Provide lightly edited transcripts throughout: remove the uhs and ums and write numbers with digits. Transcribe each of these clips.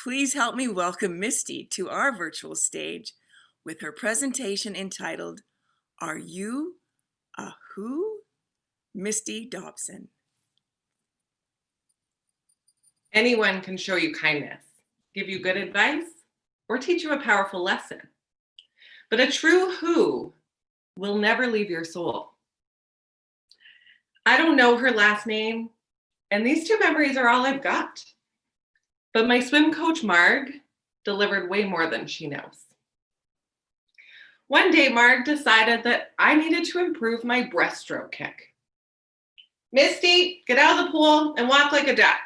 Please help me welcome Misty to our virtual stage with her presentation entitled, Are You a Who? Misty Dobson. Anyone can show you kindness, give you good advice, or teach you a powerful lesson. But a true who will never leave your soul. I don't know her last name, and these two memories are all I've got. But my swim coach, Marg, delivered way more than she knows. One day, Marg decided that I needed to improve my breaststroke kick. Misty, get out of the pool and walk like a duck.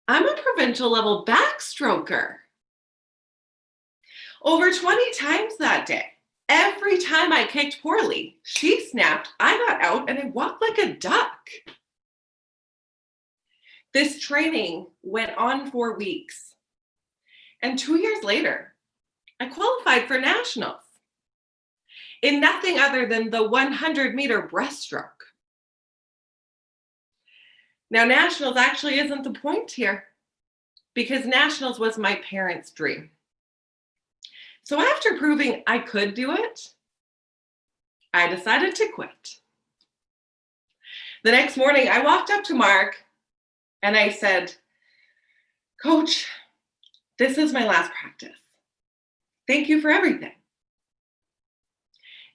I'm a provincial level backstroker. Over 20 times that day, every time I kicked poorly, she snapped, I got out, and I walked like a duck. This training went on for weeks. And 2 years later, I qualified for nationals in nothing other than the 100-meter breaststroke. Now, nationals actually isn't the point here, because nationals was my parents' dream. So after proving I could do it, I decided to quit. The next morning, I walked up to Mark and I said, Coach, this is my last practice. Thank you for everything.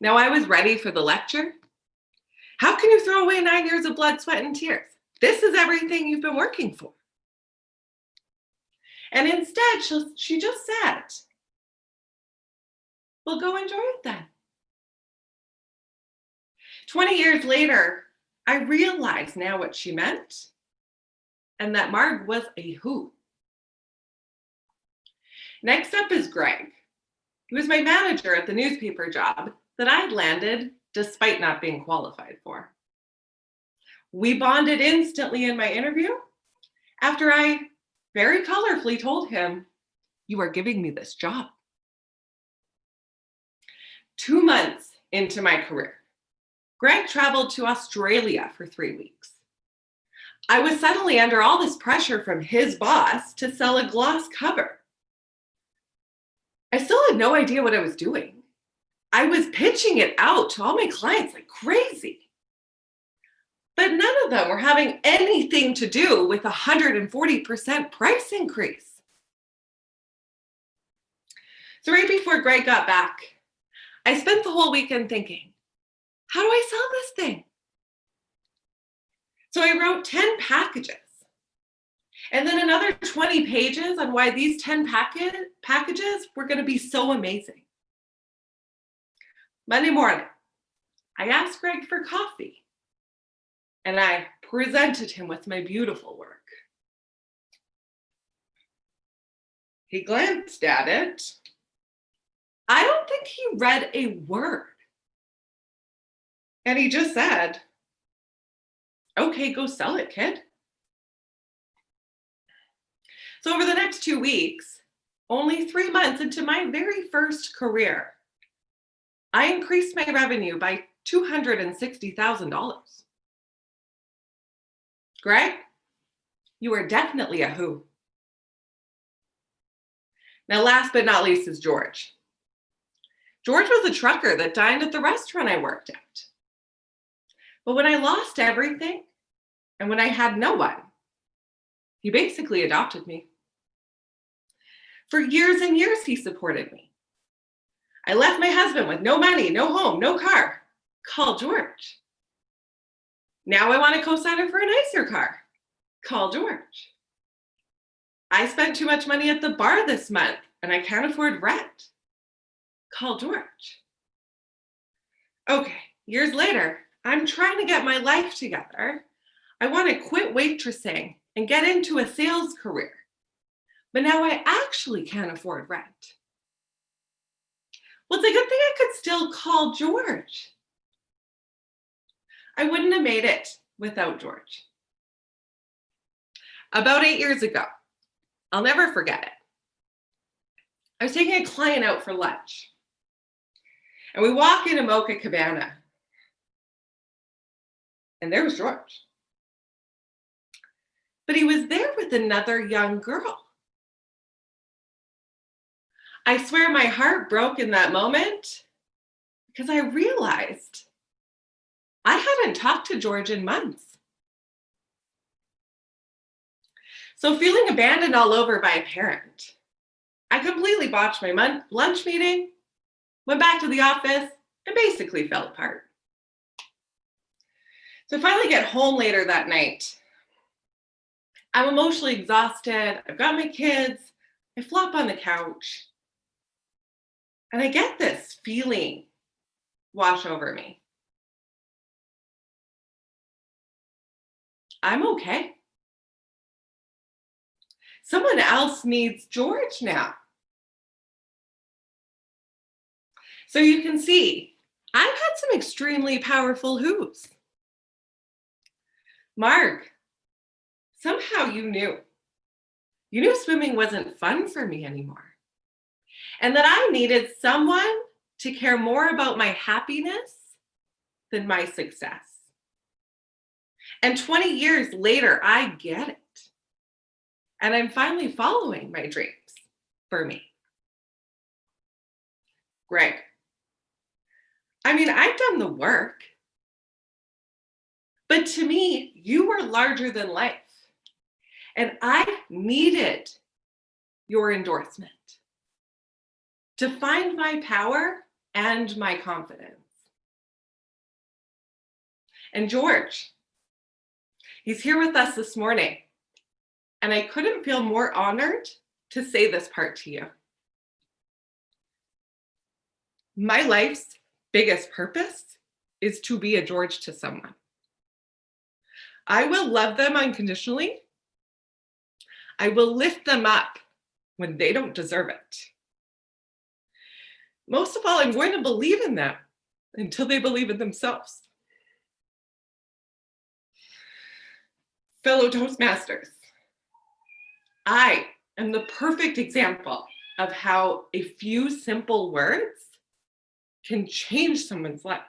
Now I was ready for the lecture. How can you throw away 9 years of blood, sweat, and tears? This is everything you've been working for. And instead, she just said, well, go enjoy it then. 20 years later, I realize now what she meant, and that Marg was a who. Next up is Greg. He was my manager at the newspaper job that I had landed despite not being qualified for. We bonded instantly in my interview after I very colorfully told him, you are giving me this job. 2 months into my career, Greg traveled to Australia for 3 weeks. I was suddenly under all this pressure from his boss to sell a gloss cover. I still had no idea what I was doing. I was pitching it out to all my clients like crazy. But none of them were having anything to do with a 140% price increase. So right before Greg got back, I spent the whole weekend thinking, how do I sell this thing? So I wrote 10 packages and then another 20 pages on why these 10 packages were going to be so amazing. Monday morning, I asked Greg for coffee and I presented him with my beautiful work. He glanced at it. I don't think he read a word. And he just said, okay, go sell it, kid. So over the next 2 weeks, only 3 months into my very first career, I increased my revenue by $260,000. Greg, you are definitely a who. Now, last but not least is George. George was a trucker that dined at the restaurant I worked at. But when I lost everything and when I had no one, he basically adopted me. For years and years, he supported me. I left my husband with no money, no home, no car. Call George. Now I want a cosigner for a nicer car. Call George. I spent too much money at the bar this month and I can't afford rent. Call George. Okay, years later, I'm trying to get my life together. I want to quit waitressing and get into a sales career. But now I actually can't afford rent. Well, it's a good thing I could still call George. I wouldn't have made it without George. About 8 years ago, I'll never forget it. I was taking a client out for lunch. And we walk into Mocha Cabana. And there was George. but he was there with another young girl. I swear my heart broke in that moment because I realized I hadn't talked to George in months. So feeling abandoned all over by a parent, I completely botched my lunch meeting, went back to the office, and basically fell apart. So I finally get home later that night. I'm emotionally exhausted. I've got my kids. I flop on the couch. And I get this feeling wash over me. I'm okay. Someone else needs George now. So you can see, I've had some extremely powerful who's. Mark, somehow you knew. You knew swimming wasn't fun for me anymore. And that I needed someone to care more about my happiness than my success. And 20 years later, I get it. And I'm finally following my dreams for me. Greg, I've done the work. But to me, you were larger than life. And I needed your endorsement to find my power and my confidence. And George, he's here with us this morning. And I couldn't feel more honored to say this part to you. My life's biggest purpose is to be a George to someone. I will love them unconditionally. I will lift them up when they don't deserve it. Most of all, I'm going to believe in them until they believe in themselves. Fellow Toastmasters, I am the perfect example of how a few simple words can change someone's life.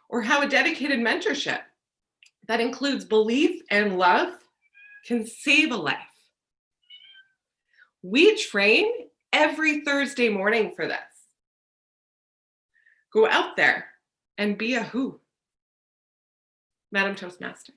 Or how a dedicated mentorship that includes belief and love can save a life. We train every Thursday morning for this. Go out there and be a who. Madam Toastmaster.